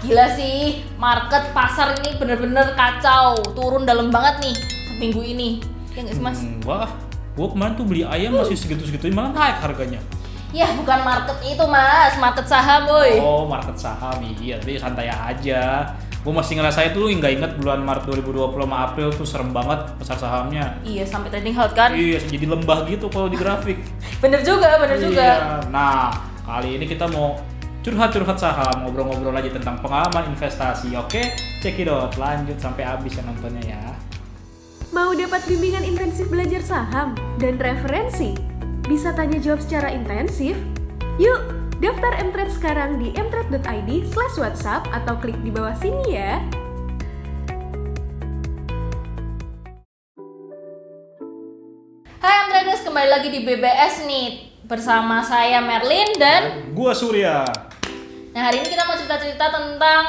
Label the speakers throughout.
Speaker 1: Gila sih, market pasar ini bener-bener kacau, turun dalam banget nih minggu ini. Ya nggak sih Mas?
Speaker 2: Wah, gua kemarin tuh beli ayam masih segitu-segituin malah naik harganya.
Speaker 1: Ya bukan market itu Mas, market saham boy.
Speaker 2: Oh, market saham, iya, tapi santai aja. Gue masih ngerasain tuh nggak inget bulan Maret 2020 sama April tuh serem banget pasar sahamnya.
Speaker 1: Iya sampai trading halt kan?
Speaker 2: Iya, jadi lembah gitu kalau di grafik.
Speaker 1: Bener juga.
Speaker 2: Iya. Nah, kali ini kita mau curhat-curhat saham, ngobrol-ngobrol aja tentang pengalaman investasi. Oke, check it out. Lanjut sampai habis ya nontonnya ya.
Speaker 3: Mau dapat bimbingan intensif belajar saham dan referensi? Bisa tanya jawab secara intensif? Yuk, daftar Mtrade sekarang di mtrade.id/whatsapp atau klik di bawah sini ya.
Speaker 1: Hai Traders, kembali lagi di BBS nih bersama saya Merlin dan
Speaker 2: Gua Surya.
Speaker 1: nah hari ini kita mau cerita-cerita tentang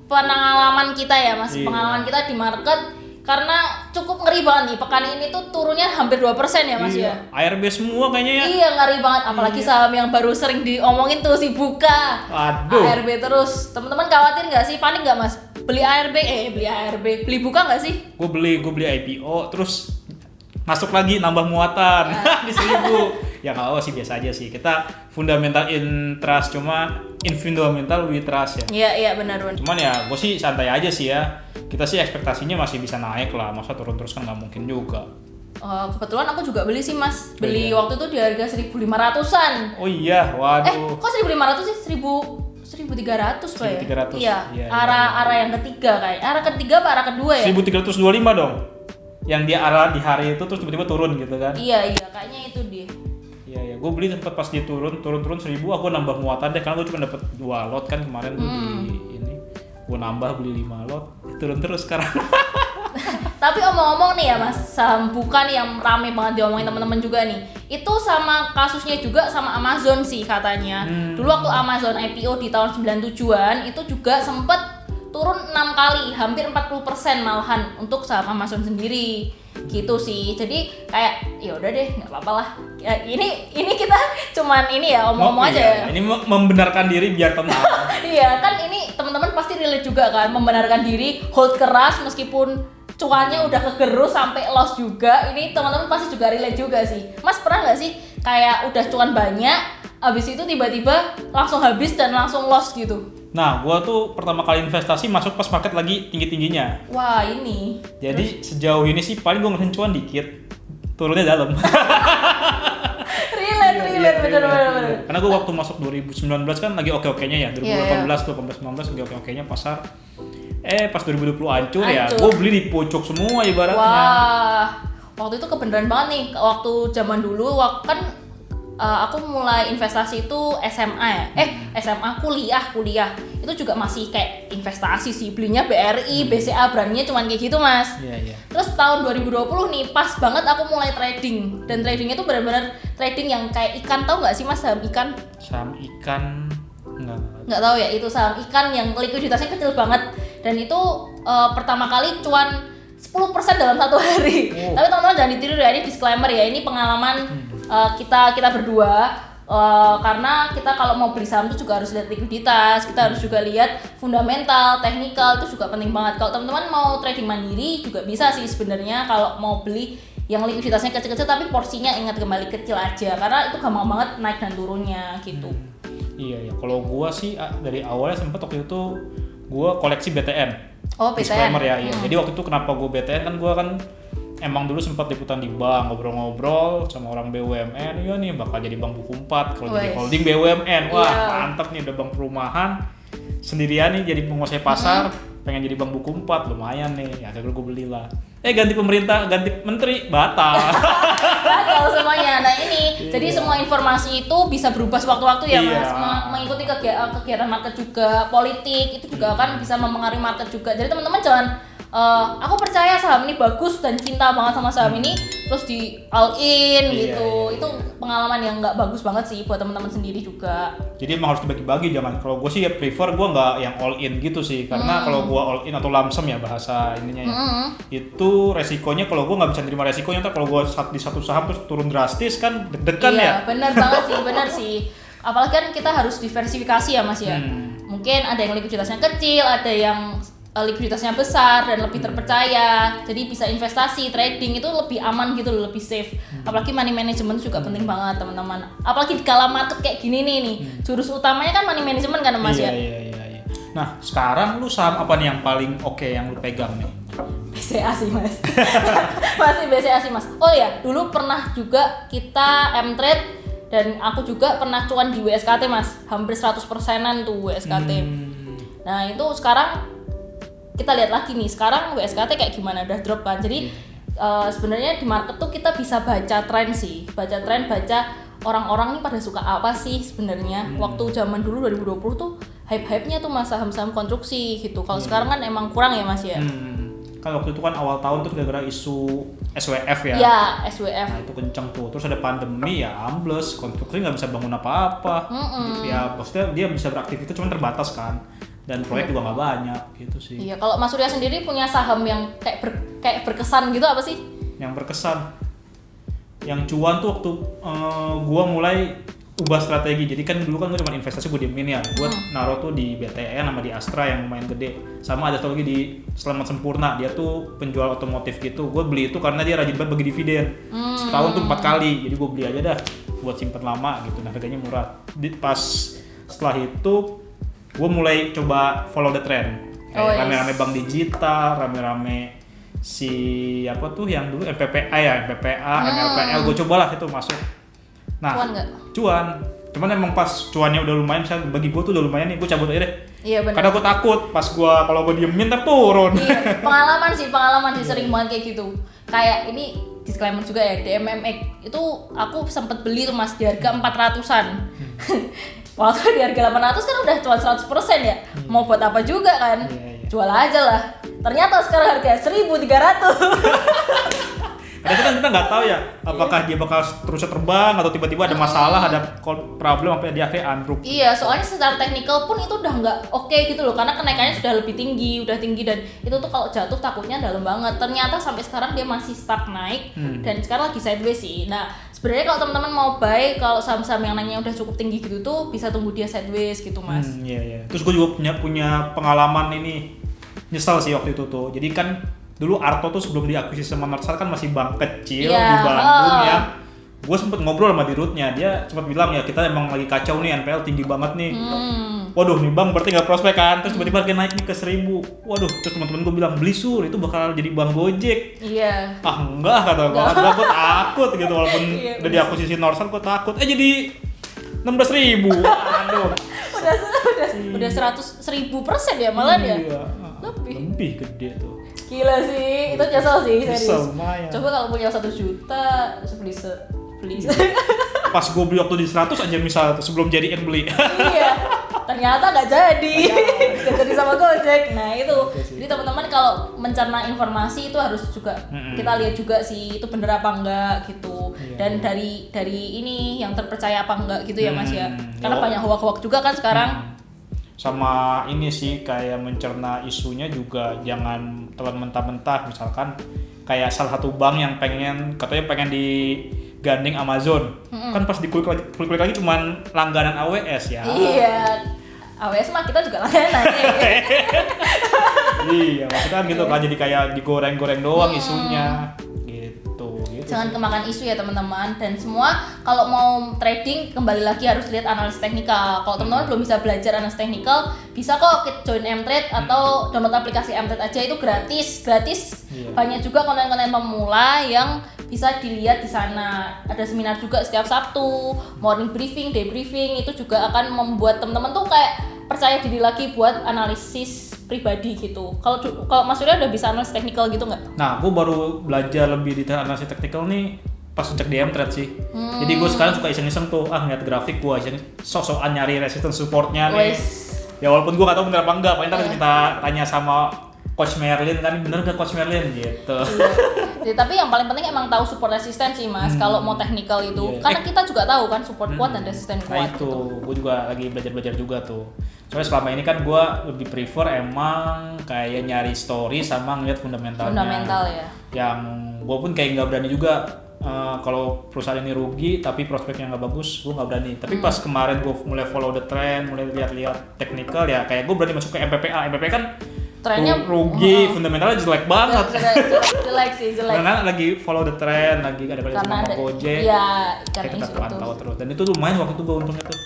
Speaker 1: pengalaman kita ya Mas.
Speaker 2: Iya.
Speaker 1: Pengalaman kita di market karena cukup ngeri banget nih. Pekan ini tuh turunnya hampir 2% ya Mas ya.
Speaker 2: ARB semua kayaknya ya.
Speaker 1: Iya ngeri banget, apalagi saham yang baru sering diomongin tuh si Buka.
Speaker 2: Aduh.
Speaker 1: ARB terus. Teman-teman khawatir nggak sih? Panik nggak Mas? Beli Buka nggak sih?
Speaker 2: Gue beli IPO terus masuk lagi nambah muatan di 1000. Ya nggak apa sih, biasa aja sih. Kita fundamental in trust, cuma in fundamental we trust ya.
Speaker 1: Iya benar.
Speaker 2: Cuman ya gue sih santai aja sih ya. Kita sih ekspektasinya masih bisa naik lah. Masa turun terus kan nggak mungkin juga.
Speaker 1: Kebetulan aku juga beli sih Mas. Beli
Speaker 2: Iya.
Speaker 1: waktu itu di harga 1.500-an.
Speaker 2: Oh iya, waduh.
Speaker 1: Kok 1.500 sih? 1.300 Pak ya?
Speaker 2: 1.300.
Speaker 1: Iya,
Speaker 2: Iya.
Speaker 1: arah yang ketiga kayak. Arah ketiga apa arah kedua ya?
Speaker 2: 1325 dong. Yang dia arah di hari itu terus tiba-tiba turun gitu kan.
Speaker 1: Iya, kayaknya itu dia.
Speaker 2: Iya, gue beli tempat pas dia turun 1000, aku nambah muatan deh karena gue cuma dapat 2 lot kan kemarin tuh di ini. Gue nambah beli 5 lot, turun terus sekarang.
Speaker 1: Tapi omong-omong nih ya Mas, saham Buka nih yang rame banget diomongin teman-teman juga nih. Itu sama kasusnya juga sama Amazon sih katanya. Dulu waktu Amazon IPO di tahun 97-an itu juga sempet turun 6 kali, hampir 40% malahan untuk saham Amazon sendiri. Gitu sih. Jadi kayak ya udah deh, nggak apa-apa lah. Ya, ini kita cuman ini ya omong-omong aja ya.
Speaker 2: Ini membenarkan diri biar tenang.
Speaker 1: Iya kan, ini teman-teman pasti relate juga kan, membenarkan diri, hold keras meskipun cuannya udah kegerus sampai loss juga. Ini teman-teman pasti juga relate juga sih. Mas pernah nggak sih kayak udah cuan banyak, abis itu tiba-tiba langsung habis dan langsung loss gitu?
Speaker 2: Nah, gue tuh pertama kali investasi masuk pas market lagi tinggi-tingginya.
Speaker 1: Wah ini.
Speaker 2: Jadi sejauh ini sih paling gue ngerasain cuan dikit, turunnya dalam.
Speaker 1: relate bener.
Speaker 2: Karena gue waktu masuk 2019 kan lagi oke-okenya ya, 2018 tuh 18 19 lagi oke-okenya pasar. Pas 2020 hancur ya, gue beli di pucuk semua ibaratnya.
Speaker 1: Wah, waktu itu kebenaran banget nih. Waktu zaman dulu, kan aku mulai investasi itu SMA ya. SMA kuliah. Itu juga masih kayak investasi sih. Belinya BRI, BCA, beraninya cuman kayak gitu Mas.
Speaker 2: Iya.
Speaker 1: Terus tahun 2020 nih, pas banget aku mulai trading. Dan tradingnya tuh benar-benar trading yang kayak ikan, tahu nggak sih Mas saham ikan?
Speaker 2: Saham ikan
Speaker 1: Nggak tahu ya, itu saham ikan yang likuiditasnya kecil banget. Dan itu pertama kali cuan 10% dalam satu hari. Tapi teman-teman jangan ditiru ya, ini disclaimer ya, ini pengalaman kita berdua. Karena kita kalau mau beli saham itu juga harus lihat likuiditas, kita harus juga lihat fundamental, teknikal, itu juga penting banget. Kalau teman-teman mau trading mandiri juga bisa sih sebenarnya kalau mau beli yang likuiditasnya kecil-kecil tapi porsinya ingat kembali kecil aja, karena itu gampang banget naik dan turunnya gitu.
Speaker 2: Iya, kalau gua sih dari awalnya sempet waktu itu gua koleksi BTN.
Speaker 1: Oh, BTN.
Speaker 2: Disclaimer ya, iya. Jadi waktu itu kenapa gua BTN kan gua kan emang dulu sempat liputan di bank, ngobrol-ngobrol sama orang BUMN, iya nih bakal jadi bank buku 4 kalau jadi holding BUMN. Wah, mantap nih, udah bank perumahan. Sendirian nih jadi penguasai pasar, pengen jadi bank buku 4, lumayan nih. Ya akhirnya gue belilah. Ganti pemerintah, ganti menteri, batal.
Speaker 1: Batal semuanya. Nah ini, jadi semua informasi itu bisa berubah sewaktu-waktu ya Mas. Mengikuti kegiatan market juga, politik itu juga kan bisa mempengaruhi market juga. Jadi teman-teman jangan aku percaya saham ini bagus dan cinta banget sama saham ini terus di all in gitu. Itu pengalaman yang nggak bagus banget sih buat teman-teman sendiri juga.
Speaker 2: Jadi emang harus dibagi-bagi, jangan. Kalau gue sih ya prefer gue nggak yang all in gitu sih, karena kalau gue all in atau lump sum ya bahasa ininya ya, itu resikonya kalau gue nggak bisa terima resikonya. Ntar kalau gue di satu saham terus turun drastis kan deg-degan ya.
Speaker 1: Benar banget sih, benar sih. Apalagi kan kita harus diversifikasi ya Mas ya. mungkin ada yang likuiditasnya kecil, ada yang likuiditasnya besar dan lebih terpercaya, jadi bisa investasi, trading itu lebih aman gitu loh, lebih safe. Apalagi money management juga penting banget teman-teman, apalagi di kala market kayak gini nih, jurus utamanya kan money management kan Mas ya.
Speaker 2: Iya. Nah sekarang lu saham apa nih yang paling oke yang lu pegang nih?
Speaker 1: BCA sih Mas. Masih BCA sih Mas. Oh ya, dulu pernah juga kita M-Trade dan aku juga pernah cuan di WSKT Mas, hampir 100%-an tuh WSKT. Nah itu sekarang kita lihat lagi nih, sekarang WSKT kayak gimana, udah drop kan. Jadi sebenarnya di market tuh kita bisa baca tren sih, baca orang-orang nih pada suka apa sih sebenarnya. Waktu zaman dulu 2020 tuh hype-hypenya tuh Mas saham-saham konstruksi gitu. Kalau sekarang kan emang kurang ya Mas ya.
Speaker 2: Kan waktu itu kan awal tahun tuh gara-gara isu SWF ya.
Speaker 1: Iya, SWF.
Speaker 2: Nah itu kenceng tuh, terus ada pandemi ya ambles, konstruksi nggak bisa bangun apa-apa. Ya maksudnya dia bisa beraktivitas cuma terbatas kan. Dan proyek juga nggak banyak gitu sih.
Speaker 1: Iya, kalau Mas Surya sendiri punya saham yang kayak berkesan gitu apa sih?
Speaker 2: Yang berkesan, yang cuan tuh waktu gua mulai ubah strategi. Jadi kan dulu kan gua cuma investasi gua diemin ya. Gua naruh tuh di BTN sama di Astra yang lumayan gede. Sama ada satu lagi di Selamat Sempurna. Dia tuh penjual otomotif gitu. Gua beli itu karena dia rajin banget bagi dividen. Setahun tuh 4 kali. Jadi gua beli aja dah buat simpen lama gitu. Nah harganya murah. Pas setelah itu gue mulai coba follow the trend, kayak rame-rame bank digital, rame-rame si apa tuh yang dulu MPPA, MLPL, gue cobalah itu masuk. Nah,
Speaker 1: cuan nggak?
Speaker 2: Cuan, cuman emang pas cuannya udah lumayan, misalnya bagi gue tuh udah lumayan nih, gue cabut aja deh.
Speaker 1: Iya benar.
Speaker 2: Karena gue takut pas kalau gue diemin ntar turun.
Speaker 1: Iya, pengalaman sih sering banget kayak gitu. Kayak ini disclaimer juga ya, DMMX itu aku sempet beli tuh Mas di harga 400-an. Waktu di harga 800 kan udah cuan 100% ya. Mau buat apa juga kan? Jual aja lah. Ternyata sekarang harganya 1.300.
Speaker 2: Karena kan kita nggak tahu ya, apakah dia bakal terus terbang atau tiba-tiba ada masalah, ada problem sampai dia akhirnya ambruk.
Speaker 1: Iya, soalnya secara teknikal pun itu udah nggak oke gitu loh, karena kenaikannya sudah lebih tinggi, dan itu tuh kalau jatuh takutnya dalam banget. Ternyata sampai sekarang dia masih stuck naik dan sekarang lagi sideways sih. Nah, sebenarnya kalau teman-teman mau buy, kalau saham-saham yang naiknya udah cukup tinggi gitu tuh bisa tunggu dia sideways gitu Mas.
Speaker 2: Iya. Terus gue juga punya pengalaman ini, nyesel sih waktu itu tuh. Jadi kan dulu Arto tuh sebelum diakuisisi sama Northstar kan masih bank kecil di Bandung ya. Gue sempet ngobrol sama dirutnya, dia sempat bilang ya kita emang lagi kacau nih, NPL tinggi banget nih. Waduh nih bang berarti nggak prospek kan, terus tiba-tiba harga naik nih ke 1.000. Waduh, terus teman-teman gue bilang beli Sur, itu bakal jadi bank Gojek.
Speaker 1: Iya.
Speaker 2: Ah enggak kata gue, gue takut gitu walaupun udah diakuisisi Northstar gue takut. Jadi 16.000. Aduh.
Speaker 1: Udah 100.000% ya malah dia.
Speaker 2: Lebih gede tuh.
Speaker 1: Gila sih, itu nyesel sih serius.
Speaker 2: Lumayan.
Speaker 1: Coba kalau punya 1 juta, beli.
Speaker 2: Pas gue beli waktu di 100 aja misalnya sebelum jadiin beli.
Speaker 1: Iya, ternyata nggak jadi. Nggak jadi sama Gojek. Nah itu, jadi teman-teman kalau mencerna informasi itu harus juga kita lihat juga sih itu bener apa enggak gitu. Dan dari ini yang terpercaya apa enggak gitu ya Mas ya. Karena banyak hoax-hoax juga kan sekarang.
Speaker 2: Sama ini sih kayak mencerna isunya juga jangan telan mentah-mentah, misalkan kayak salah satu bank yang katanya pengen digandeng Amazon, kan pas dikulik lagi cuman langganan AWS ya.
Speaker 1: Iya, AWS mah kita juga langganan ya.
Speaker 2: Iya, maksudnya kan gitu kan, jadi kayak digoreng-goreng doang isunya.
Speaker 1: Jangan kemakan isu ya teman-teman, dan semua kalau mau trading kembali lagi harus lihat analisis teknikal. Kalau teman-teman belum bisa belajar analisis teknikal, bisa kok join M-Trade atau download aplikasi M-Trade aja, itu gratis. Banyak juga konten-konten pemula yang bisa dilihat di sana. Ada seminar juga setiap Sabtu, morning briefing, day briefing, itu juga akan membuat teman-teman tuh kayak percaya diri lagi buat analisis pribadi gitu. Kalau Mas Surya udah bisa analisis teknikal gitu nggak? Nah,
Speaker 2: gue baru belajar lebih detail analisis teknikal nih pas sejak di M-Trade sih. Jadi gue sekarang suka iseng-iseng tuh, ngeliat grafik gue iseng sok-sokan nyari resistance supportnya nih. Ya walaupun gue nggak tahu bener apa enggak, paling ntar kita tanya sama Coach Merlin kan, bener nggak Coach Merlin gitu.
Speaker 1: Iya. Tapi yang paling penting emang tahu support resisten sih Mas. Kalau mau teknikal itu, karena kita juga tahu kan support kuat dan resisten kuat.
Speaker 2: Nah itu, gue juga lagi belajar juga tuh. Soalnya selama ini kan gue lebih prefer emang kayak nyari story sama ngeliat fundamentalnya.
Speaker 1: Fundamental ya.
Speaker 2: Yang gue pun kayak nggak berani juga kalau perusahaan ini rugi tapi prospeknya nggak bagus, gue nggak berani. Tapi pas kemarin gue mulai follow the trend, mulai lihat-lihat technical ya, kayak gue berani masuk ke MPPA. MPPA kan
Speaker 1: trennya
Speaker 2: rugi, fundamentalnya jelek banget.
Speaker 1: Jelek sih.
Speaker 2: Karena lagi follow the trend, lagi ada kerja sama Gojek.
Speaker 1: Iya,
Speaker 2: kayak kita pantau terus. Dan itu lumayan waktu itu gue untungnya tuh.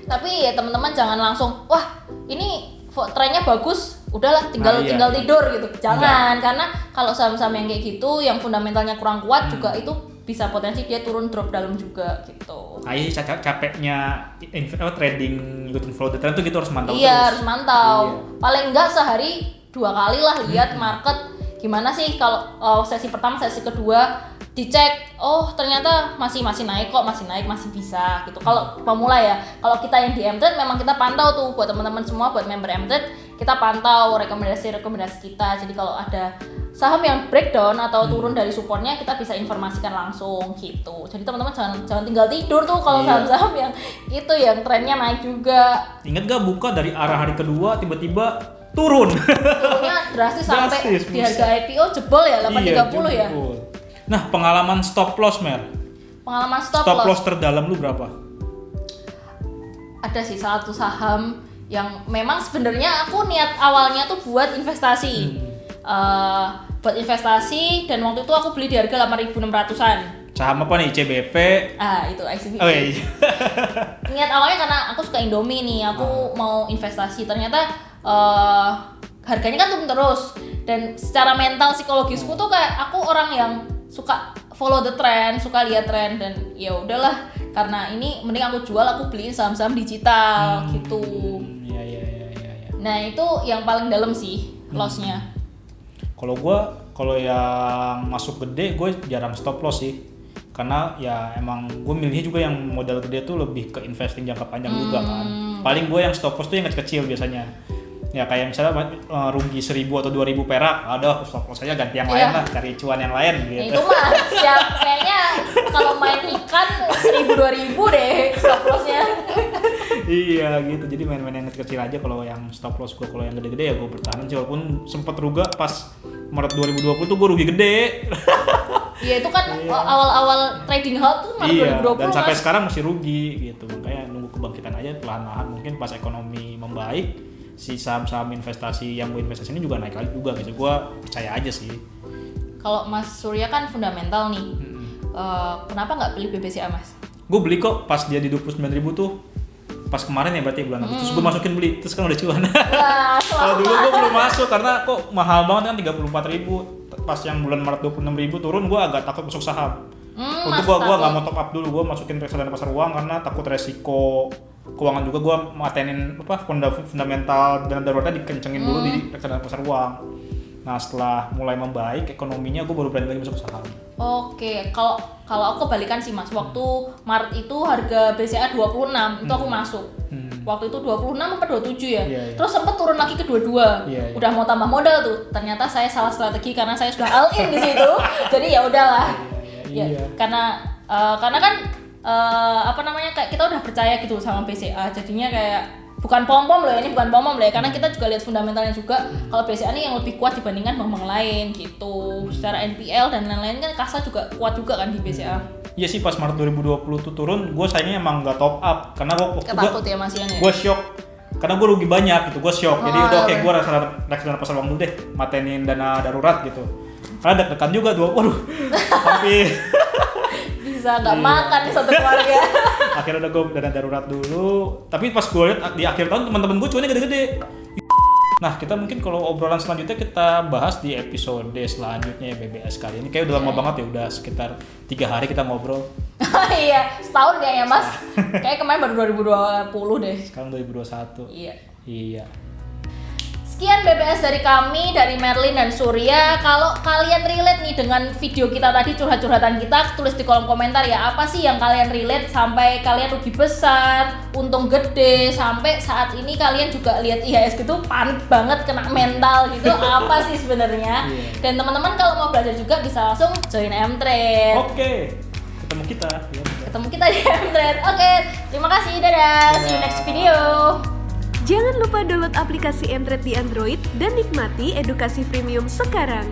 Speaker 1: Tapi ya teman-teman jangan langsung, wah ini trennya bagus, udahlah tinggal tidur gitu. Jangan, karena kalau saham-saham yang kayak gitu yang fundamentalnya kurang kuat juga itu bisa potensi dia turun drop dalam juga gitu.
Speaker 2: Iya, capeknya trading ikutin follow the trend tuh gitu harus mantau terus.
Speaker 1: Iya, harus mantau. Paling enggak sehari 2 kali lah lihat market gimana sih kalau sesi pertama, sesi kedua dicek, oh ternyata masih naik kok, masih bisa gitu. Kalau pemula ya, kalau kita yang di M-Trade memang kita pantau tuh buat teman-teman semua, buat member M-Trade kita pantau rekomendasi kita. Jadi kalau ada saham yang breakdown atau turun dari supportnya kita bisa informasikan langsung gitu. Jadi teman-teman jangan tinggal tidur tuh kalau saham-saham yang itu yang trennya naik juga.
Speaker 2: Ingat gak buka dari arah hari kedua tiba-tiba turunnya
Speaker 1: drastis sampai di harga IPO jebol ya 830 ya.
Speaker 2: Nah, pengalaman stop loss, Mer.
Speaker 1: Pengalaman stop
Speaker 2: loss terdalam lu berapa?
Speaker 1: Ada sih satu saham yang memang sebenarnya aku niat awalnya tuh buat investasi. Buat investasi dan waktu itu aku beli di harga 8.600-an.
Speaker 2: Saham apa nih? CBP?
Speaker 1: Itu ICBP.
Speaker 2: Oh iya.
Speaker 1: Niat awalnya karena aku suka Indomie nih, aku mau investasi. Ternyata harganya kan turun terus. Dan secara mental psikologisku tuh kayak aku orang yang suka follow the trend, suka lihat tren, dan ya udahlah karena ini mending aku jual, aku beliin saham-saham digital gitu.
Speaker 2: Iya.
Speaker 1: Nah itu yang paling dalam sih loss-nya.
Speaker 2: Kalau yang masuk gede gue jarang stop loss sih, karena ya emang gue milihnya juga yang modal gede tuh lebih ke investing jangka panjang juga kan. Paling gue yang stop loss tuh yang kecil biasanya. Ya kayak misalnya rugi 1.000 atau 2.000 perak, aku stop loss aja, ganti yang lain lah, cari cuan yang lain gitu.
Speaker 1: Itu mah kayaknya kalau main ikan 1.000-2.000 deh stop lossnya.
Speaker 2: Iya gitu, jadi main-main yang kecil aja. Kalau yang stop loss gue, kalau yang gede-gede ya gue bertahan sih, walaupun sempet rugi pas Maret 2020 tuh gue rugi gede.
Speaker 1: Iya itu kan awal-awal trading halt tuh Maret 2020
Speaker 2: dan sampai sekarang masih rugi gitu. Makanya nunggu kebangkitan aja perlahan-lahan, mungkin pas ekonomi membaik si saham-saham investasi yang gue investasi ini juga naik lagi juga gitu. Gue percaya aja sih.
Speaker 1: Kalau Mas Surya kan fundamental nih, kenapa nggak pilih BBCA Mas?
Speaker 2: Gue beli kok pas dia di 29.000 tuh, pas kemarin ya berarti bulan Agustus gue masukin beli, terus kan udah cuan. Kalau dulu gue belum masuk karena kok mahal banget kan 34.000. Pas yang bulan Maret 26.000 turun, gue agak takut masuk saham. Untuk gue nggak mau top up dulu, gue masukin reksadana pasar uang karena takut resiko keuangan juga. Gue matenin fundamental dan daruratnya dikencengin dulu di reksadana pasar uang. Nah setelah mulai membaik ekonominya, gue baru berani lagi masuk saham.
Speaker 1: Oke, kalau aku kebalikan sih Mas. Waktu Maret itu harga BCA 26 itu aku masuk. Waktu itu 26 apa 27 ya. Terus sempat turun lagi ke 22. Udah mau tambah modal tuh. Ternyata saya salah strategi karena saya sudah all in di situ. Jadi ya udahlah. Karena kan kayak kita udah percaya gitu sama BCA. Jadinya kayak bukan pom-pom loh, ini bukan pom-pom loh ya, karena kita juga lihat fundamentalnya juga. Kalau BCA ini yang lebih kuat dibandingkan bank-bank lain gitu. Secara NPL dan lain-lain kan kasa juga kuat juga kan di BCA.
Speaker 2: Iya sih, pas Maret 2020 tuh turun, gue sayangnya emang nggak top up karena gue shock karena gue rugi banyak gitu, gue shock. Jadi udah oke, gue reksadana pasar uang dulu deh, matenin dana darurat gitu. Karena deg-degan juga tuh, waduh, tapi
Speaker 1: bisa nggak makan nih satu keluarga.
Speaker 2: Akhirnya udah gue dana darurat dulu, tapi pas gue lihat di akhir tahun teman-teman gue cuannya gede-gede. Nah kita mungkin kalau obrolan selanjutnya kita bahas di episode selanjutnya ya BBS kali ini. Kayak udah lama banget ya, udah sekitar 3 hari kita ngobrol.
Speaker 1: Iya, setahun kayaknya Mas. Kayak kemarin baru 2020 deh.
Speaker 2: Sekarang 2021. Iya.
Speaker 1: Sekian BBS dari kami, dari Merlin dan Surya. Kalau kalian relate nih dengan video kita tadi, curhat-curhatan kita, tulis di kolom komentar ya, apa sih yang kalian relate sampai kalian rugi besar, untung gede, sampai saat ini kalian juga lihat IHSG gitu panik banget, kena mental gitu. Apa sih sebenarnya? Dan teman-teman kalau mau belajar juga bisa langsung join M-Trade.
Speaker 2: Oke. Ketemu kita
Speaker 1: di M-Trade. Oke, terima kasih. Dadah. See you next video.
Speaker 3: Jangan lupa download aplikasi M-Trade di Android dan nikmati edukasi premium sekarang.